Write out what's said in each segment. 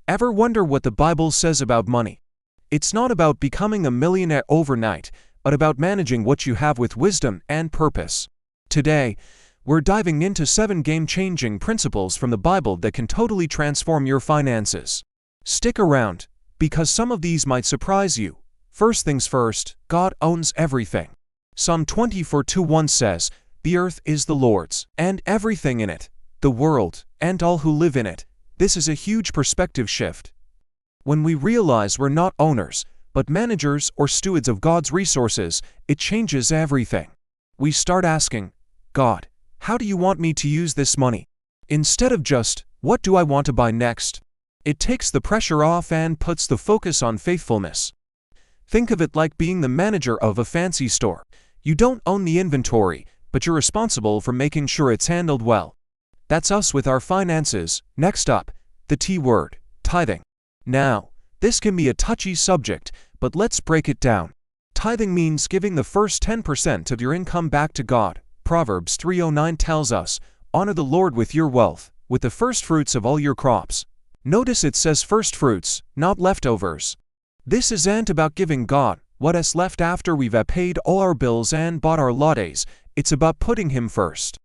Ever wonder what the Bible says about money? It's not about becoming a millionaire overnight, but about managing what you have with wisdom and purpose. Today, we're diving into 7 game-changing principles from the Bible that can totally transform your finances. Stick around, because some of these might surprise you. First things first, God owns everything. Psalm 24:1 says, "The earth is the Lord's, and everything in it, the world, and all who live in it." This is a huge perspective shift. When we realize we're not owners, but managers or stewards of God's resources, it changes everything. We start asking, God, how do you want me to use this money? Instead of just, what do I want to buy next? It takes the pressure off and puts the focus on faithfulness. Think of it like being the manager of a fancy store. You don't own the inventory, but you're responsible for making sure it's handled well. That's us with our finances. Next up, the T word, tithing. Now, this can be a touchy subject, but let's break it down. Tithing means giving the first 10% of your income back to God. Proverbs 3:09 tells us, "Honor the Lord with your wealth, with the first fruits of all your crops." Notice it says first fruits, not leftovers. This isn't about giving God what's left after we've paid all our bills and bought our lattes. It's about putting Him first.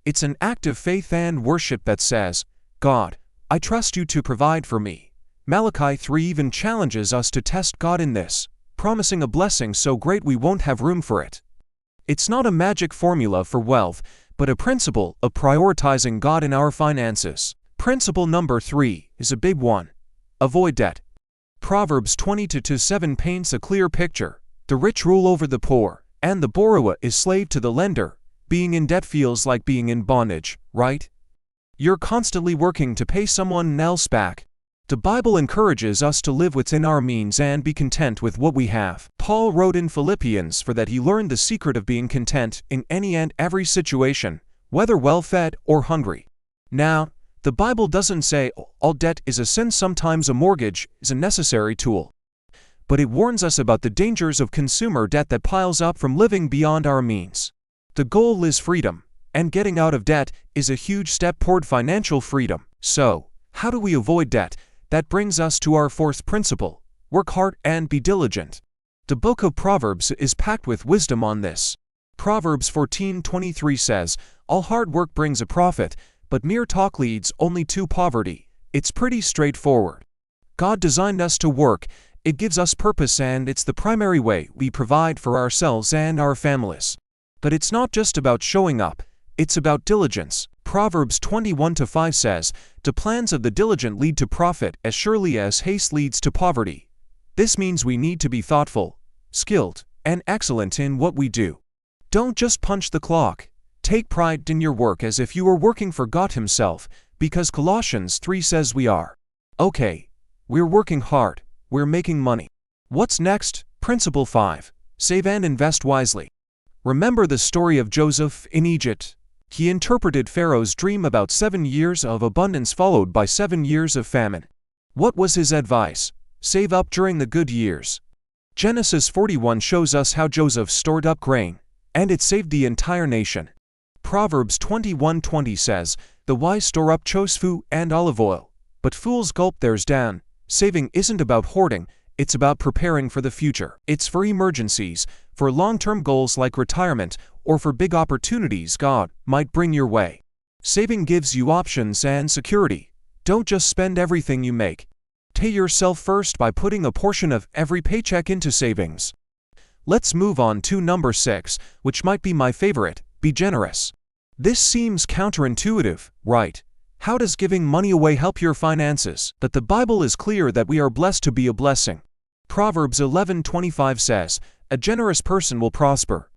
It's an act of faith and worship that says, God, I trust you to provide for me. Malachi 3 even challenges us to test God in this, promising a blessing so great we won't have room for it. It's not a magic formula for wealth, but a principle of prioritizing God in our finances. Principle number 3 is a big one. Avoid debt. Proverbs 20:7 paints a clear picture. The rich rule over the poor, and the borrower is slave to the lender. Being in debt feels like being in bondage, right? You're constantly working to pay someone else back. The Bible encourages us to live within our means and be content with what we have. Paul wrote in Philippians for that he learned the secret of being content in any and every situation, whether well-fed or hungry. Now, the Bible doesn't say all debt is a sin. Sometimes a mortgage is a necessary tool. But it warns us about the dangers of consumer debt that piles up from living beyond our means. The goal is freedom, and getting out of debt is a huge step toward financial freedom. So, how do we avoid debt? That brings us to our 4th principle: work hard and be diligent. The book of Proverbs is packed with wisdom on this. Proverbs 14:23 says, "All hard work brings a profit, but mere talk leads only to poverty." It's pretty straightforward. God designed us to work. It gives us purpose, and it's the primary way we provide for ourselves and our families. But it's not just about showing up, it's about diligence. Proverbs 21:5 says, "The plans of the diligent lead to profit as surely as haste leads to poverty." This means we need to be thoughtful, skilled, and excellent in what we do. Don't just punch the clock. Take pride in your work as if you were working for God Himself, because Colossians 3 says we are. Okay, we're working hard, we're making money. What's next? Principle 5. Save and invest wisely. Remember the story of Joseph in Egypt. He interpreted Pharaoh's dream about 7 years of abundance followed by 7 years of famine. What was his advice? Save up during the good years. Genesis 41 shows us how Joseph stored up grain, and it saved the entire nation. Proverbs 21:20 says, "The wise store up choice food and olive oil, but fools gulp theirs down." Saving isn't about hoarding, it's about preparing for the future. It's for emergencies, for long-term goals like retirement, or for big opportunities God might bring your way. Saving gives you options and security. Don't just spend everything you make. Pay yourself first by putting a portion of every paycheck into savings. Let's move on to number 6, which might be my favorite: be generous. This seems counterintuitive, right? How does giving money away help your finances? But the Bible is clear that we are blessed to be a blessing. Proverbs 11:25 says, "A generous person will prosper.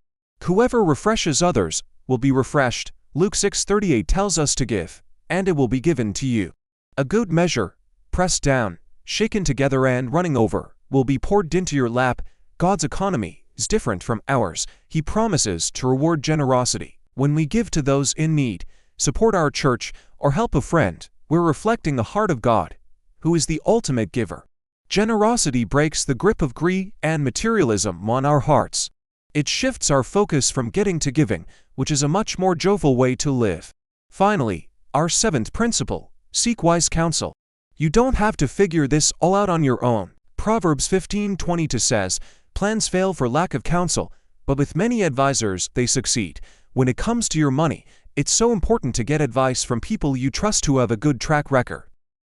Whoever refreshes others will be refreshed." Luke 6:38 tells us to give, and it will be given to you. A good measure, pressed down, shaken together and running over, will be poured into your lap. God's economy is different from ours. He promises to reward generosity. When we give to those in need, support our church, or help a friend, we're reflecting the heart of God, who is the ultimate giver. Generosity breaks the grip of greed and materialism on our hearts. It shifts our focus from getting to giving, which is a much more joyful way to live. Finally, our 7th principle: seek wise counsel. You don't have to figure this all out on your own. Proverbs 15:22 says, "Plans fail for lack of counsel, but with many advisors they succeed." When it comes to your money, it's so important to get advice from people you trust who have a good track record.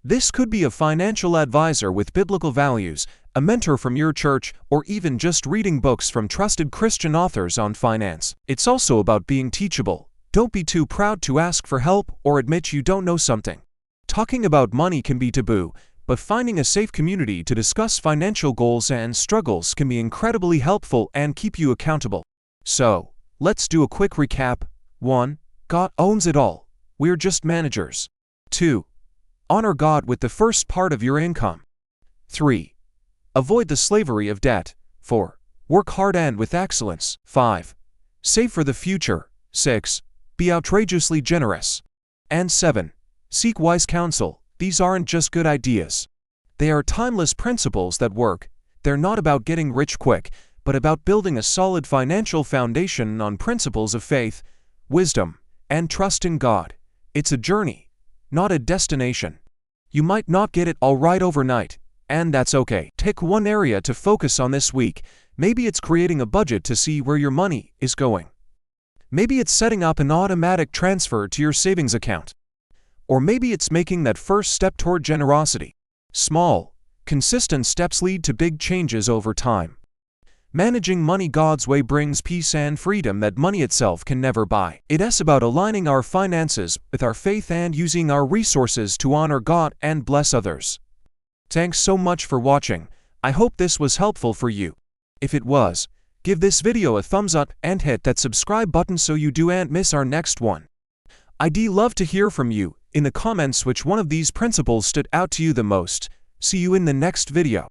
This could be a financial advisor with biblical values, a mentor from your church, or even just reading books from trusted Christian authors on finance. It's also about being teachable. Don't be too proud to ask for help or admit you don't know something. Talking about money can be taboo, but finding a safe community to discuss financial goals and struggles can be incredibly helpful and keep you accountable. So, let's do a quick recap. 1. God owns it all. We're just managers. 2. Honor God with the first part of your income. 3. Avoid the slavery of debt. 4. Work hard and with excellence. 5. Save for the future. 6. Be outrageously generous. And 7. Seek wise counsel. These aren't just good ideas. They are timeless principles that work. They're not about getting rich quick, but about building a solid financial foundation on principles of faith, wisdom, and trust in God. It's a journey, not a destination. You might not get it all right overnight, and that's okay. Take one area to focus on this week. Maybe it's creating a budget to see where your money is going. Maybe it's setting up an automatic transfer to your savings account. Or maybe it's making that first step toward generosity. Small, consistent steps lead to big changes over time. Managing money God's way brings peace and freedom that money itself can never buy. It's about aligning our finances with our faith and using our resources to honor God and bless others. Thanks so much for watching. I hope this was helpful for you. If it was, give this video a thumbs up and hit that subscribe button so you don't miss our next one. I'd love to hear from you in the comments which one of these principles stood out to you the most. See you in the next video.